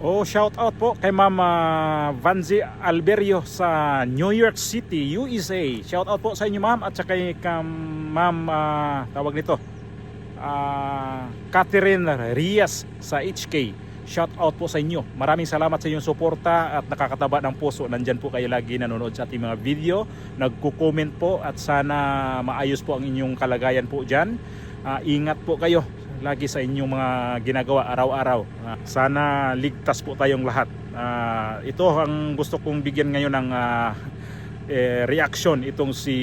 Oh, shout out po kay Ma'am Vanzi Alberio sa New York City, USA. Shout out po sa inyo, ma'am, at saka kay Ma'am tawag nito, Catherine Rias sa HK. Shout out po sa inyo. Maraming salamat sa inyong suporta at nakakataba ng puso. Nandyan po kayo lagi nanonood sa ating mga video, nagko-comment po, at sana maayos po ang inyong kalagayan po dyan. Ingat po kayo lagi sa inyong mga ginagawa araw-araw. Sana ligtas po tayong lahat. Ito ang gusto kong bigyan ngayon ng reaction. Itong si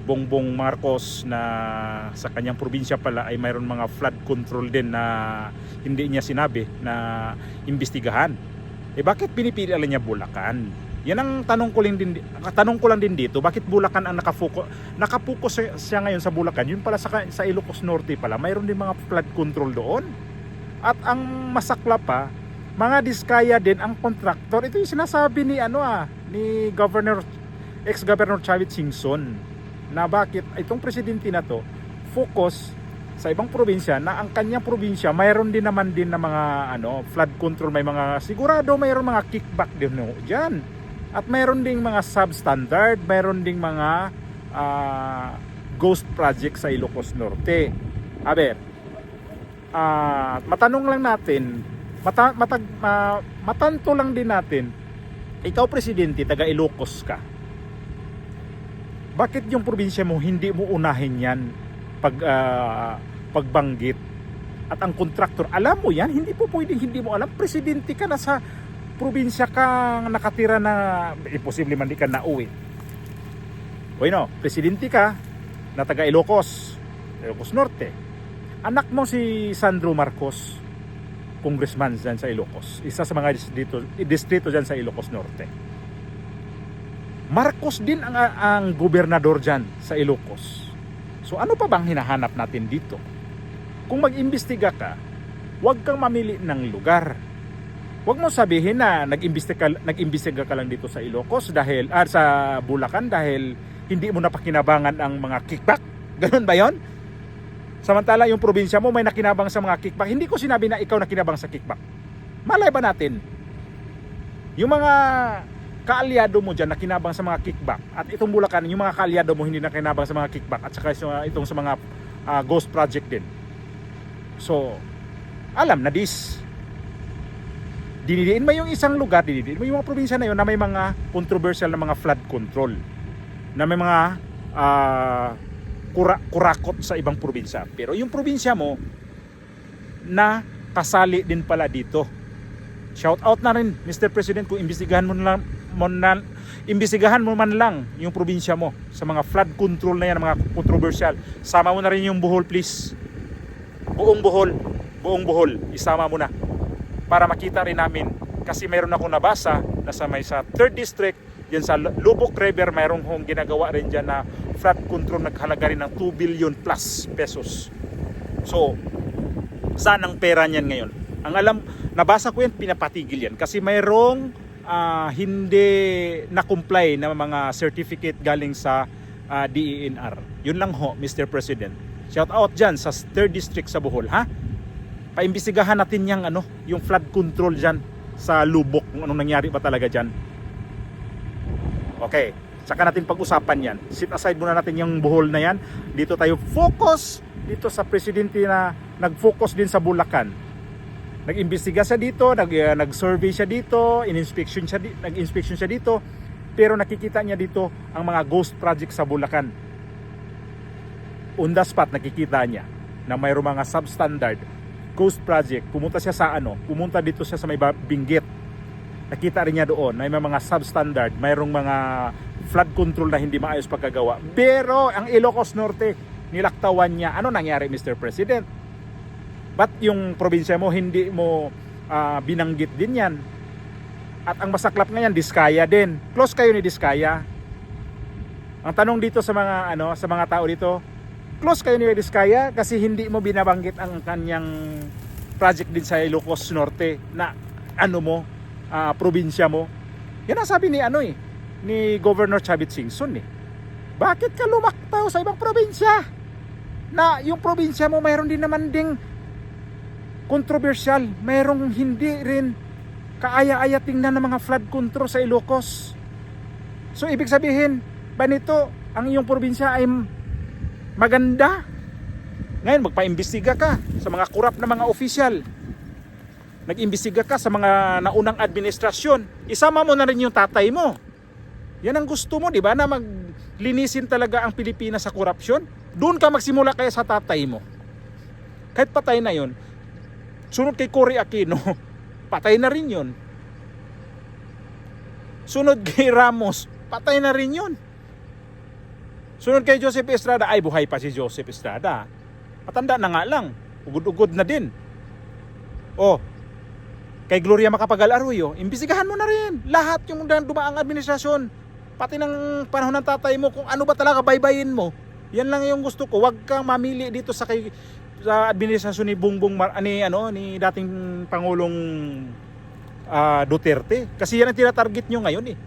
Bongbong Marcos na sa kanyang probinsya pala ay mayroon mga flood control din na hindi niya sinabi na imbestigahan. Bakit pinipili niya Bulacan? Yan ang tanong ko lang din dito. Bakit Bulacan ang nakapokus siya ngayon sa Bulacan? Yun pala sa Ilocos Norte pala, mayroon din mga flood control doon. At ang masakla pa, mga diskaya din ang kontraktor. Ito yung sinasabi ni ni ex-governor Chavit Singson, na bakit itong presidente na to focus sa ibang probinsya, na ang kanyang probinsya mayroon din naman din na mga flood control, may mga sigurado mayroon mga kickback din diyan. At mayroon ding mga substandard, mayroon ding mga ghost project sa Ilocos Norte. Matanong lang natin, matanto lang din natin, ikaw presidente, taga Ilocos ka, bakit yung probinsya mo hindi mo unahin yan pagbanggit? At ang kontraktor, alam mo yan, hindi po pwedeng hindi mo alam. Presidente ka, na sa probinsya kang nakatira, na imposible man di ka nauwi. Presidente ka na taga Ilocos Norte. Anak mo si Sandro Marcos, congressman dyan sa Ilocos, isa sa mga distrito dyan sa Ilocos Norte. Marcos din ang gobernador dyan sa Ilocos. So ano pa bang hinahanap natin dito? Kung mag-imbestiga ka, huwag kang mamili ng lugar. Huwag mo sabihin na nag-imbestiga ka lang dito sa Ilocos dahil sa Bulacan dahil hindi mo napakinabangan ang mga kickback. Ganun ba 'yon? Samantala yung probinsya mo may nakinabang sa mga kickback. Hindi ko sinabi na ikaw nakinabang sa kickback. Malay ba natin? Yung mga kaalyado mo dyan nakinabang sa mga kickback, at itong Bulacan, yung mga kaalyado mo hindi nakinabang sa mga kickback, at saka itong sa mga ghost project din. So, alam na dinidiin mo yung isang lugar, dinidiin mo yung mga probinsya na yun na may mga controversial na mga flood control, na may mga kurakot sa ibang probinsya. Pero yung probinsya mo na kasali din pala dito. Shout out na rin, Mr. President, kung imbestigahan mo man lang yung probinsya mo sa mga flood control na yan, mga controversial. Sama mo na rin yung Bohol, please. Buong Bohol, isama mo na para makita rin namin, kasi mayroon akong nabasa na sa 3rd district diyan sa Lubok River, mayroong ginagawa rin diyan na flood control, naghalaga rin ng 2 billion plus pesos. So saan ang pera niyan ngayon? Ang alam, nabasa ko yan, pinapatigil yan kasi mayroong hindi na-comply na mga certificate galing sa DENR. Yun lang ho, Mr. President. Shout out dyan sa 3rd district sa Bohol, ha? Paimbestigahan natin yung flood control dyan sa Lubok, kung anong nangyari ba talaga dyan. Okay, saka natin pag-usapan yan. Sit aside muna natin yung Bohol na yan. Dito tayo focus dito sa presidente na nag-focus din sa Bulacan. Nag-imbestiga siya dito, nag-survey siya dito, nag-inspection siya dito, pero nakikita niya dito ang mga ghost project sa Bulacan. On the spot nakikita niya na mayroong mga substandard ghost project. Pumunta dito siya sa may Benguet. Nakita rin niya doon na may mga substandard, mayroong mga flood control na hindi maayos pagkagawa. Pero ang Ilocos Norte, nilaktawan niya. Ano nangyari, Mr. President? Ba't yung probinsya mo hindi mo binanggit din yan? At ang masaklap nga yan, Diskaya din. Close kayo ni Diskaya. Ang tanong dito sa mga tao dito, close kayo ni Diskaya kasi hindi mo binabanggit ang kanyang project din sa Ilocos Norte na probinsya mo. Yan ang sabi ni Governor Chavit Singson. Bakit ka lumaktaw sa ibang probinsya? Na yung probinsya mo mayroon din naman ding controversial, mayroong hindi rin kaaya-aya tingnan ng mga flood control sa Ilocos. So ibig sabihin ba nito ang iyong probinsya ay maganda? Ngayon magpaimbestiga ka sa mga korap na mga opisyal. Nag-imbestiga ka sa mga naunang administrasyon. Isama mo na rin yung tatay mo. Yan ang gusto mo, di ba? Na maglinisin talaga ang Pilipinas sa korupsyon. Doon ka magsimula kaya sa tatay mo. Kahit patay na yon. Sunod kay Cory Aquino, patay na rin yon. Sunod kay Ramos, patay na rin yon. Sunod kay Joseph Estrada, ay buhay pa si Joseph Estrada. Matanda na nga lang, ugod-ugod na din. Oh, kay Gloria Macapagal Arroyo, imbestigahan mo na rin lahat yung dumaang administrasyon, pati ng panahon ng tatay mo, kung ano ba talaga baybayin mo. Yan lang yung gusto ko. Huwag kang mamili dito sa administrasyon ni ni dating Pangulong Duterte, kasi yan ang tinatarget nyo ngayon eh.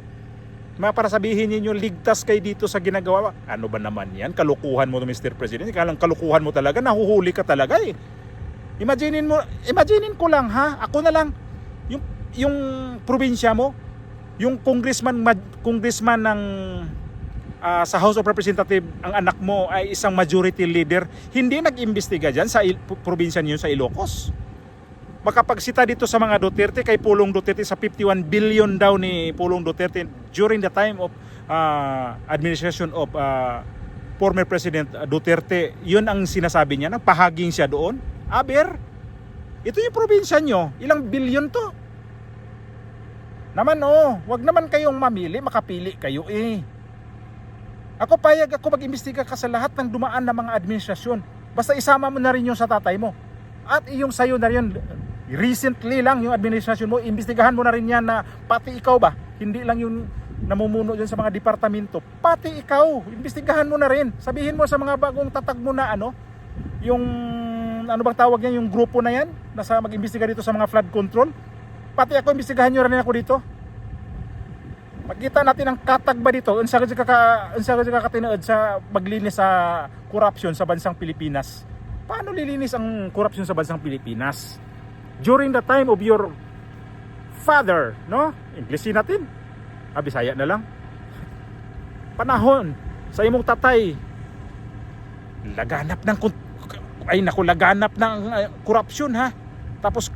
Para sabihin niyo ligtas kayo dito sa ginagawa. Ano ba naman yan? Kalukuhan mo, Mr. President. Ikalang kalukuhan mo talaga. Nahuhuli ka talaga eh. Imaginin ko lang ha. Ako na lang. Yung probinsya mo, yung congressman ng sa House of Representatives, ang anak mo ay isang majority leader, hindi nag-imbestiga dyan sa probinsya niyo sa Ilocos. Makapagsita dito sa mga Duterte, kay Pulong Duterte, sa 51 billion daw ni Pulong Duterte during the time of administration of former President Duterte. Yun ang sinasabi niya, nagpahaging siya doon. Aber, ito yung probinsya nyo, ilang billion to. Naman wag naman kayong mamili, makapili kayo eh. Ako payag ako mag-imbestiga ka sa lahat ng dumaan na mga administrasyon. Basta isama mo na rin yung sa tatay mo. At yung sayo na rin, recently lang yung administrasyon mo, imbestigahan mo na rin yan na pati ikaw ba, hindi lang yung namumuno dyan sa mga departamento, pati ikaw, imbestigahan mo na rin. Sabihin mo sa mga bagong tatag mo na yung ano bang tawag yan, yung grupo na yan, nasa mag-imbestiga dito sa mga flood control, pati ako, imbestigahan nyo rin ako dito. Magkita natin ang katag ba dito, unsa kakatinood sa maglinis sa korupsyon sa bansang Pilipinas. Paano lilinis ang korupsyon sa bansang Pilipinas? During the time of your father, no? Inglesin natin. Bisaya na lang. Panahon sa imong tatay, laganap ng korupsyon ha. Tapos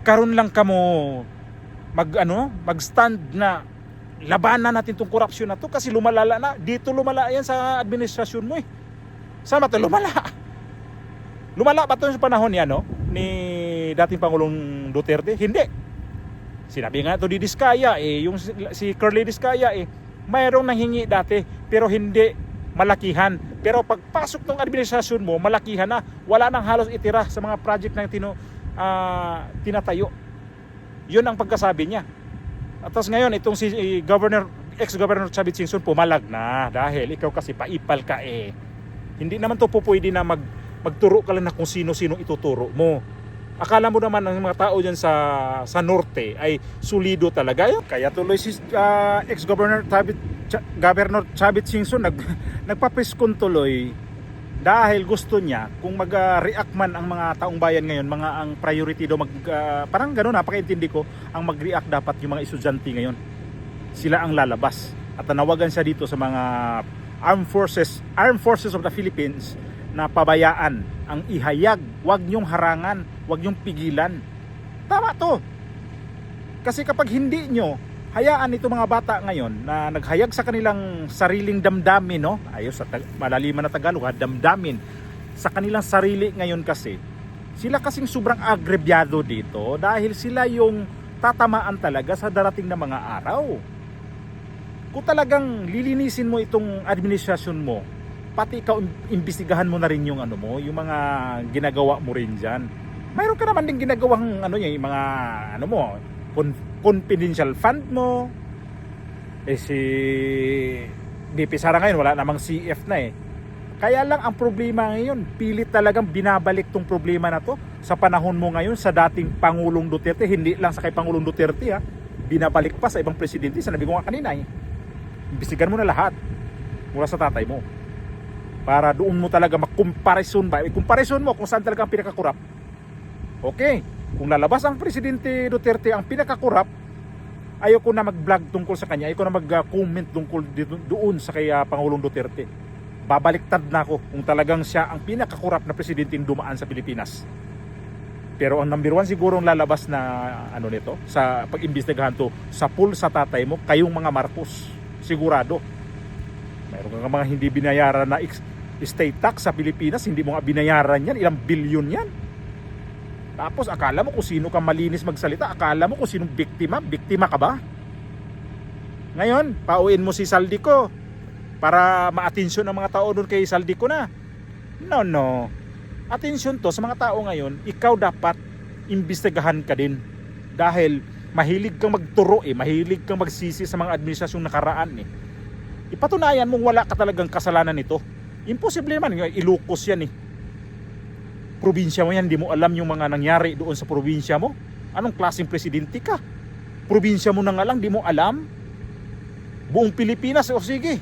karon lang kamo mag-stand na labanan natin tong korupsyon na to kasi lumalala na. Dito lumala yan sa administrasyon mo eh. Sama to lumala. Lumala ba ito sa panahon niya ni dating Pangulong Duterte? Hindi. Sinabi nga ito di Diskaya yung si Curly Diskaya mayroong nanghingi dati pero hindi malakihan. Pero pagpasok ng administrasyon mo, malakihan na. Wala nang halos itira sa mga project na tinatayo. Yun ang pagkasabi niya. At tapos ngayon itong si ex-governor Chavit Singson pumalag na dahil ikaw kasi paipal ka Hindi naman to pwede na magturo ka lang na kung sino-sino ituturo mo. Akala mo naman ang mga tao dyan sa norte ay solido talaga. Kaya tuloy si ex-governor Governor Chavit Singson nagpa-preskon tuloy dahil gusto niya kung mag-react man ang mga taong bayan ngayon, ang priority daw parang gano'n, napakaintindi ko, ang mag-react dapat yung mga estudyante ngayon. Sila ang lalabas. At tanawagan siya dito sa mga Armed Forces of the Philippines na pabayaan ang ihayag, wag nyong harangan, wag nyong pigilan. Tama to. Kasi kapag hindi nyo hayaan ito mga bata ngayon na naghayag sa kanilang sariling damdamin, ayos sa malaliman na Tagalog, damdamin sa kanilang sarili ngayon, kasi sila kasing sobrang agrebyado dito dahil sila yung tatamaan talaga sa darating na mga araw. Kung talagang lilinisin mo itong administrasyon mo, pati ikaw imbestigahan mo na rin yung yung mga ginagawa mo rin diyan. Mayroon ka naman din ginagawang yung mga confidential fund mo. Si BP Sara ngayon wala namang CF na Kaya lang ang problema ngayon, pilit talagang binabalik tong problema na to sa panahon mo ngayon sa dating Pangulong Duterte, hindi lang sa kay Pangulong Duterte binabalik pa sa ibang presidente. Sinabi ko nga kanina imbestigahan mo na lahat mula sa tatay mo. Para doon mo talaga makomparison ba? Comparison mo kung saan talaga ang pinakakurap. Okay. Kung lalabas ang Presidente Duterte ang pinakakurap, ayoko na mag-vlog tungkol sa kanya, ayoko na mag-comment tungkol doon sa kay Pangulong Duterte. Babaliktad na ako kung talagang siya ang pinakakurap na presidente dumaan sa Pilipinas. Pero ang number one siguro ang lalabas na ano nito, sa pag-imbestigahan to, sa pool sa tatay mo, kayong mga Marcos. Sigurado. Mayroon kang mga hindi binayaran na estate tax sa Pilipinas, hindi mo nga binayaran yan, ilang bilyon yan. Tapos akala mo kung sino ka malinis magsalita, akala mo kung sinong biktima ka ba? Ngayon, pauwiin mo si Saldico para ma-atensyon ang mga tao doon kay Saldico na. No. Atensyon to sa mga tao ngayon, ikaw dapat imbestigahan ka din. Dahil mahilig kang magturo mahilig kang magsisi sa mga administrasyong nakaraan Ipatunayan mong wala ka talagang kasalanan nito. Imposible naman, Ilocos yan Probinsya mo yan, di mo alam yung mga nangyari doon sa probinsya mo. Anong klaseng presidente ka? Probinsya mo na nga lang, di mo alam. Buong Pilipinas, sige,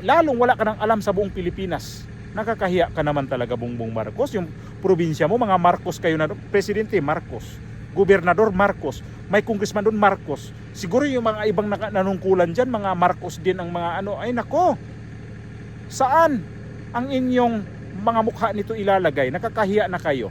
lalong wala ka nang alam sa buong Pilipinas. Nakakahiya ka naman talaga, Bongbong Marcos. Yung probinsya mo, mga Marcos kayo na doon. Presidente, Marcos. Gobernador, Marcos. May congressman doon, Marcos. Siguro yung mga ibang nanungkulan dyan, mga Marcos din ang mga ay nako. Saan ang inyong mga mukha nito ilalagay? Nakakahiya na kayo.